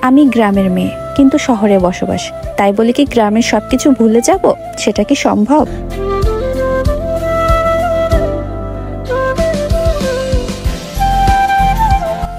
আমি গ্রামের মেয়ে, কিন্তু শহরে বসবাস। তাই বলে কি গ্রামের সবকিছু ভুলে যাব? সেটা কি সম্ভব?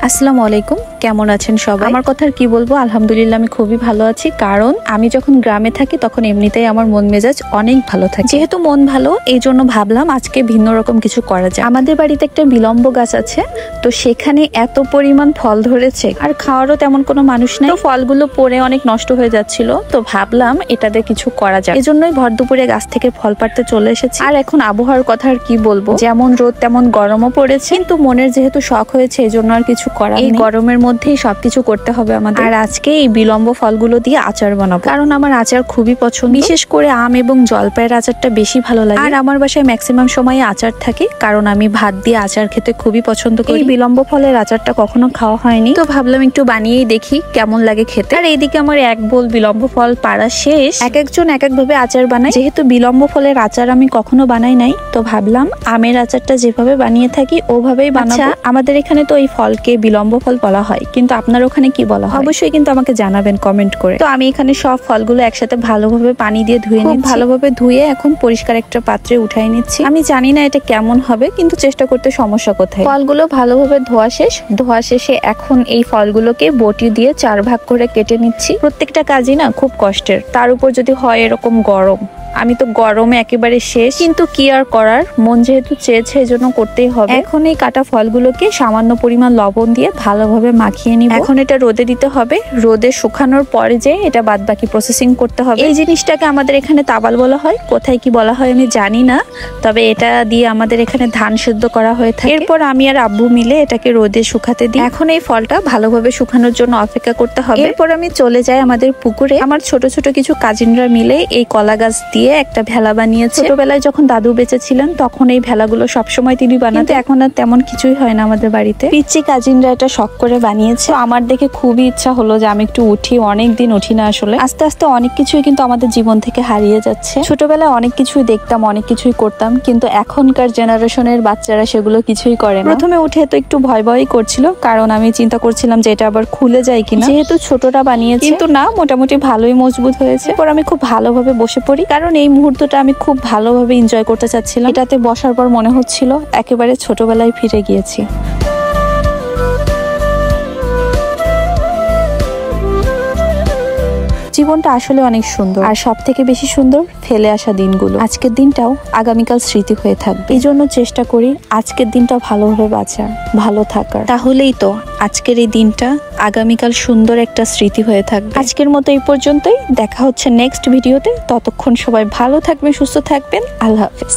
আসসালামু আলাইকুম, কেমন আছেন সবাই? আমার কথা আর কি বলবো, আলহামদুলিল্লাহ আমি খুবই ভালো আছি। কারণ আমি যখন গ্রামে থাকি তখন এমনিতেই আমার মন মেজাজ অনেক ভালো থাকে। যেহেতু মন ভালো, এই জন্য ভাবলাম আজকে ভিন্ন রকম কিছু করা যায়। আমাদের বাড়িতে একটা বিলম্ব গাছ আছে, তো সেখানে এত পরিমাণ ফল ধরেছে আর খাওয়ারও তেমন কোনো মানুষ নেই। তো ফলগুলো পড়ে অনেক নষ্ট হয়ে যাচ্ছিল, তো ভাবলাম এটাতে কিছু করা যায়। এজন্যই ভর দুপুরে গাছ থেকে ফল পাড়তে চলে এসেছি। আর এখন আবহাওয়ার কথা আর কি বলবো, যেমন রোদ তেমন গরমও পড়েছে, কিন্তু মনের যেহেতু শখ হয়েছে এই জন্য আর কিছু করার নেই। এই গরমের মধ্যেই সবকিছু করতে হবে আমাদের। আর আজকে এই বিলম্ব ফলগুলো দিয়ে আচার বানাবো, কারণ আমার আচার খুবই পছন্দ। বিশেষ করে আম এবং জলপাইয়ের আচারটা বেশি ভালো লাগে। আর আমার বাসায় ম্যাক্সিমাম সময় আচার থাকে, কারণ আমি ভাত দিয়ে আচার খেতে খুবই পছন্দ করি। এই বিলম্ব ফলের আচারটা কখনো খাওয়া হয়নি, তো ভাবলাম একটু বানিয়েই দেখি কেমন লাগে খেতে। আর এইদিকে আমার এক বোল বিলম্ব ফল পাড়া শেষ। এক একজন এক এক ভাবে আচার বানায়, যেহেতু বিলম্ব ফলের আচার আমি কখনো বানাই নাই, তো ভাবলাম আমের আচারটা যেভাবে বানিয়ে থাকি ওভাবেই বানাবো। আমাদের এখানে তো এই ফলকে বিলম্ব ফল বলা হয়, কিন্তু আপনার ওখানে কি বলা হয় অবশ্যই কিন্তু আমাকে জানাবেন কমেন্ট করে। তো আমি এখানে সব ফলগুলো একসাথে ভালোভাবে পানি দিয়ে ধুয়ে নিচ্ছি। ভালোভাবে ধুয়ে এখন পরিষ্কার একটা পাত্রে উঠাই নিচ্ছি। আমি জানি না এটা কেমন হবে, কিন্তু চেষ্টা করতে সমস্যা কোথায়। ফলগুলো ভালোভাবে ধোয়া শেষ। ধোয়া শেষে এখন এই ফলগুলোকে বটি দিয়ে 4 ভাগ করে কেটে নিচ্ছি। প্রত্যেকটা কাজই না খুব কষ্টের, তার উপর যদি হয় এরকম গরম। আমি তো গরমে একেবারে শেষ, কিন্তু কি আর করার, মন যেহেতু চেয়েছে এজন্য করতেই হবে। এখন এই কাটা ফলগুলোকে সামান্য পরিমাণ লবণ দিয়ে ভালোভাবে মাখিয়ে নিব। এখন এটা রোদে দিতে হবে। রোদে শুকানোর পরে যে এটা বাদ বাকি প্রসেসিং করতে হবে। এই জিনিসটাকে আমাদের এখানে তাবাল বলা হয়, কোথায় কি বলা হয় আমি জানি না, তবে এটা দিয়ে আমাদের এখানে ধান সেদ্ধ করা হয়ে থাকে। এরপর আমি আর আব্বু মিলে এটাকে রোদে শুকাতে দিই। এখন এই ফলটা ভালোভাবে শুকানোর জন্য অপেক্ষা করতে হবে। এরপর আমি চলে যাই আমাদের পুকুরে। আমার ছোট ছোট কিছু কাজিনরা মিলে এই কলা গাছ দিয়ে একটা ভেলা বানিয়েছে। ছোটবেলায় যখন দাদু বেঁচে ছিলেন তখন এই ভেলাগুলো সবসময় তিনি বানাতে। এখন আর তেমন কিছুই হয় না আমাদের বাড়িতে। পিচ্চি কাজিনরা এটা শখ করে বানিয়েছে। আমার দেখে খুবই ইচ্ছা হলো যে আমি একটু উঠি, অনেকদিন উঠি না আসলে। আস্তে আস্তে অনেক কিছুই কিন্তু আমাদের জীবন থেকে হারিয়ে যাচ্ছে। ছোটবেলায় অনেক কিছুই দেখতাম, অনেক কিছুই করতাম, কিন্তু এখনকার জেনারেশনের বাচ্চারা সেগুলো কিছুই করে না। প্রথমে উঠে তো একটু ভয় ভয়ই করছিল, কারণ আমি চিন্তা করছিলাম যে এটা আবার খুলে যায় কিনা, যেহেতু ছোটটা বানিয়েছে। কিন্তু না, মোটামুটি ভালোই মজবুত হয়েছে। এরপর আমি খুব ভালোভাবে বসে পড়ি, কারণ এই মুহূর্তটা আমি খুব ভালোভাবে এনজয় করতে চাচ্ছিলাম। এটাতে বসার পর মনে হচ্ছিল একেবারে ছোটবেলায় ফিরে গিয়েছি। জীবনটা আসলে অনেক সুন্দর, আর সব থেকে বেশি সুন্দর ফেলে আসা দিনগুলো। আজকের দিনটাও আগামীকাল স্মৃতি হয়ে থাকবে। এই জন্য চেষ্টা করি আজকের দিনটা ভালোভাবে বাঁচার, ভালো থাকার। তাহলেই তো আজকের এই দিনটা আগামীকাল সুন্দর একটা স্মৃতি হয়ে থাকবে। আজকের মতো এই পর্যন্তই। দেখা হচ্ছে নেক্সট ভিডিওতে। ততক্ষণ সবাই ভালো থাকবেন, সুস্থ থাকবেন। আল্লাহ হাফেজ।